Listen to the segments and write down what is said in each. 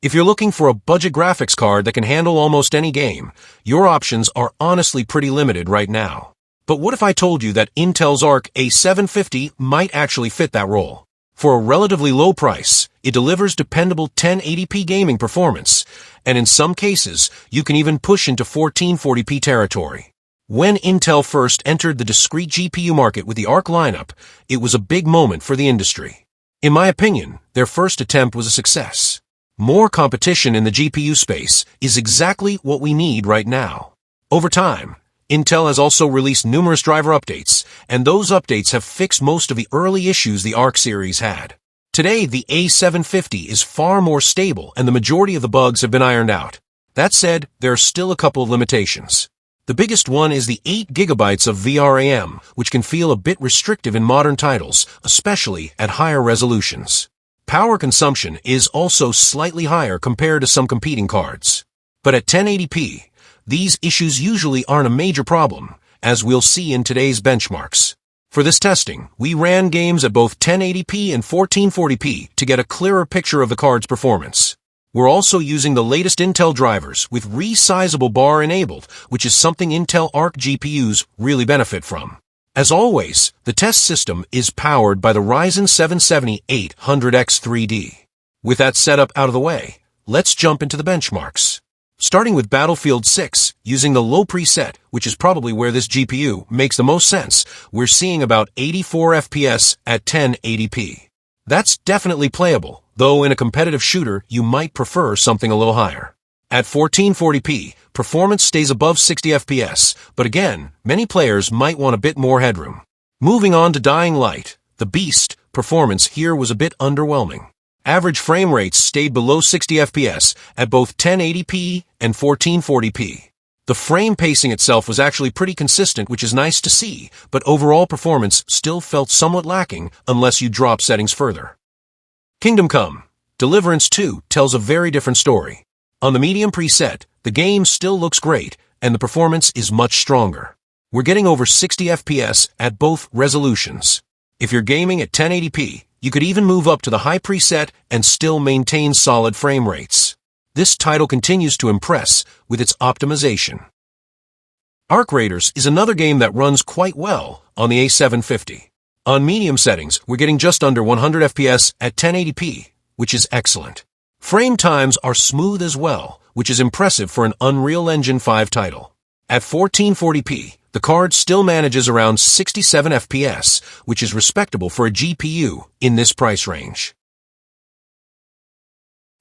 If you're looking for a budget graphics card that can handle almost any game, your options are honestly pretty limited right now. But what if I told you that Intel's Arc A750 might actually fit that role? For a relatively low price, it delivers dependable 1080p gaming performance, and in some cases, you can even push into 1440p territory. When Intel first entered the discrete GPU market with the Arc lineup, it was a big moment for the industry. In my opinion, their first attempt was a success. More competition in the GPU space is exactly what we need right now. Over time, Intel has also released numerous driver updates, and those updates have fixed most of the early issues the Arc series had. Today, the A750 is far more stable and the majority of the bugs have been ironed out. That said, there are still a couple of limitations. The biggest one is the 8 GB of VRAM, which can feel a bit restrictive in modern titles, especially at higher resolutions. Power consumption is also slightly higher compared to some competing cards. But at 1080p, these issues usually aren't a major problem, as we'll see in today's benchmarks. For this testing, we ran games at both 1080p and 1440p to get a clearer picture of the card's performance. We're also using the latest Intel drivers with resizable bar enabled, which is something Intel Arc GPUs really benefit from. As always, the test system is powered by the Ryzen 7 7800X3D. With that setup out of the way, let's jump into the benchmarks. Starting with Battlefield 6, using the low preset, which is probably where this GPU makes the most sense, we're seeing about 84 FPS at 1080p. That's definitely playable, though in a competitive shooter, you might prefer something a little higher. At 1440p, performance stays above 60 FPS, but again, many players might want a bit more headroom. Moving on to Dying Light, the Beast, performance here was a bit underwhelming. Average frame rates stayed below 60 FPS at both 1080p and 1440p. The frame pacing itself was actually pretty consistent, which is nice to see, but overall performance still felt somewhat lacking unless you drop settings further. Kingdom Come: Deliverance 2 tells a very different story. On the medium preset, the game still looks great, and the performance is much stronger. We're getting over 60 FPS at both resolutions. If you're gaming at 1080p, you could even move up to the high preset and still maintain solid frame rates. This title continues to impress with its optimization. Arc Raiders is another game that runs quite well on the A750. On medium settings, we're getting just under 100 FPS at 1080p, which is excellent. Frame times are smooth as well, which is impressive for an Unreal Engine 5 title. At 1440p, the card still manages around 67 FPS, which is respectable for a GPU in this price range.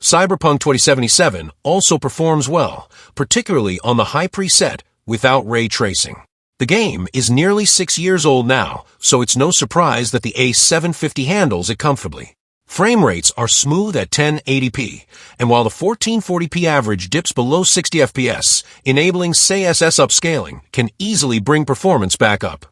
Cyberpunk 2077 also performs well, particularly on the high preset without ray tracing. The game is nearly 6 years old now, so it's no surprise that the A750 handles it comfortably. Frame rates are smooth at 1080p, and while the 1440p average dips below 60 FPS, enabling CSS upscaling can easily bring performance back up.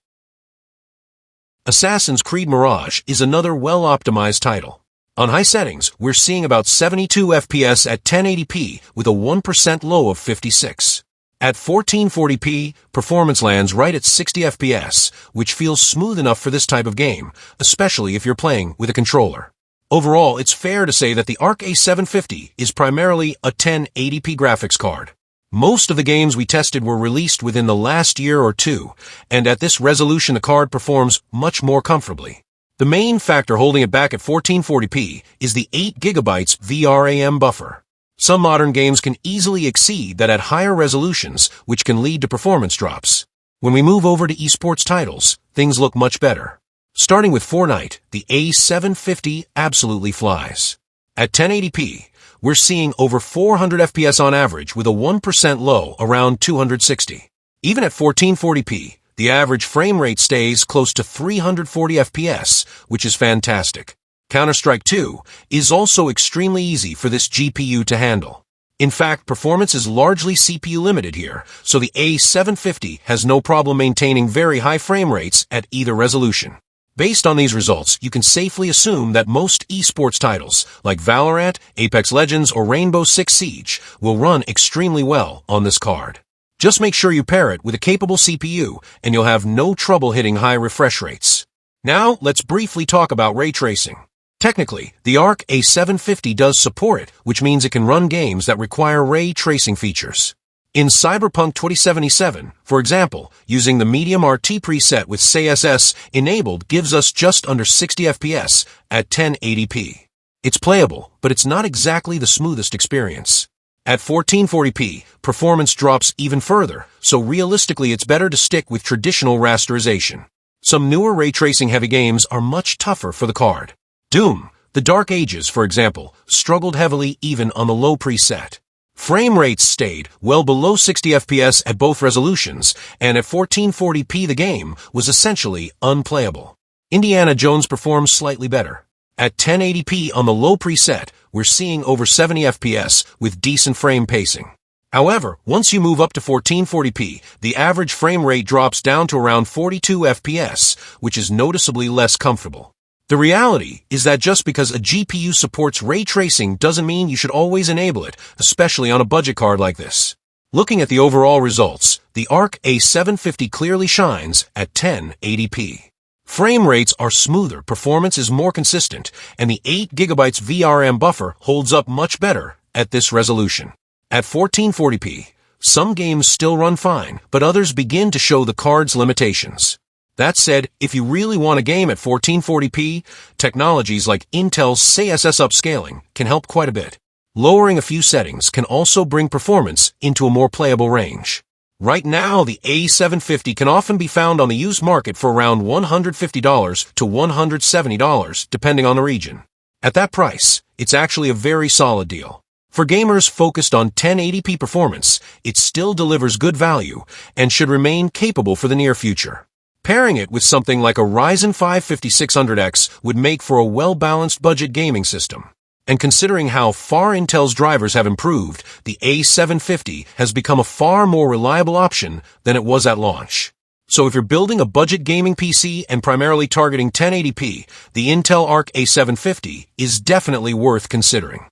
Assassin's Creed Mirage is another well-optimized title. On high settings, we're seeing about 72 FPS at 1080p with a 1% low of 56. At 1440p, performance lands right at 60 FPS, which feels smooth enough for this type of game, especially if you're playing with a controller. Overall, it's fair to say that the Arc A750 is primarily a 1080p graphics card. Most of the games we tested were released within the last year or two, and at this resolution the card performs much more comfortably. The main factor holding it back at 1440p is the 8 GB VRAM buffer. Some modern games can easily exceed that at higher resolutions, which can lead to performance drops. When we move over to esports titles, things look much better. Starting with Fortnite, the A750 absolutely flies. At 1080p, we're seeing over 400 FPS on average with a 1% low around 260. Even at 1440p, the average frame rate stays close to 340 FPS, which is fantastic. Counter-Strike 2 is also extremely easy for this GPU to handle. In fact, performance is largely CPU limited here, so the A750 has no problem maintaining very high frame rates at either resolution. Based on these results, you can safely assume that most esports titles, like Valorant, Apex Legends, or Rainbow Six Siege, will run extremely well on this card. Just make sure you pair it with a capable CPU, and you'll have no trouble hitting high refresh rates. Now, let's briefly talk about ray tracing. Technically, the Arc A750 does support it, which means it can run games that require ray tracing features. In Cyberpunk 2077, for example, using the medium RT preset with CSS enabled gives us just under 60 FPS at 1080p. It's playable, but it's not exactly the smoothest experience. At 1440p, performance drops even further, so realistically it's better to stick with traditional rasterization. Some newer ray tracing heavy games are much tougher for the card. Doom, The Dark Ages, for example, struggled heavily even on the low preset. Frame rates stayed well below 60 FPS at both resolutions, and at 1440p the game was essentially unplayable. Indiana Jones performs slightly better. At 1080p on the low preset, we're seeing over 70 FPS with decent frame pacing. However, once you move up to 1440p, the average frame rate drops down to around 42 FPS, which is noticeably less comfortable. The reality is that just because a GPU supports ray tracing doesn't mean you should always enable it, especially on a budget card like this. Looking at the overall results, the Arc A750 clearly shines at 1080p. Frame rates are smoother, performance is more consistent, and the 8GB VRM buffer holds up much better at this resolution. At 1440p, some games still run fine, but others begin to show the card's limitations. That said, if you really want a game at 1440p, technologies like Intel's CSS upscaling can help quite a bit. Lowering a few settings can also bring performance into a more playable range. Right now, the A750 can often be found on the used market for around $150 to $170, depending on the region. At that price, it's actually a very solid deal. For gamers focused on 1080p performance, it still delivers good value and should remain capable for the near future. Pairing it with something like a Ryzen 5 5600X would make for a well-balanced budget gaming system. And considering how far Intel's drivers have improved, the A750 has become a far more reliable option than it was at launch. So if you're building a budget gaming PC and primarily targeting 1080p, the Intel Arc A750 is definitely worth considering.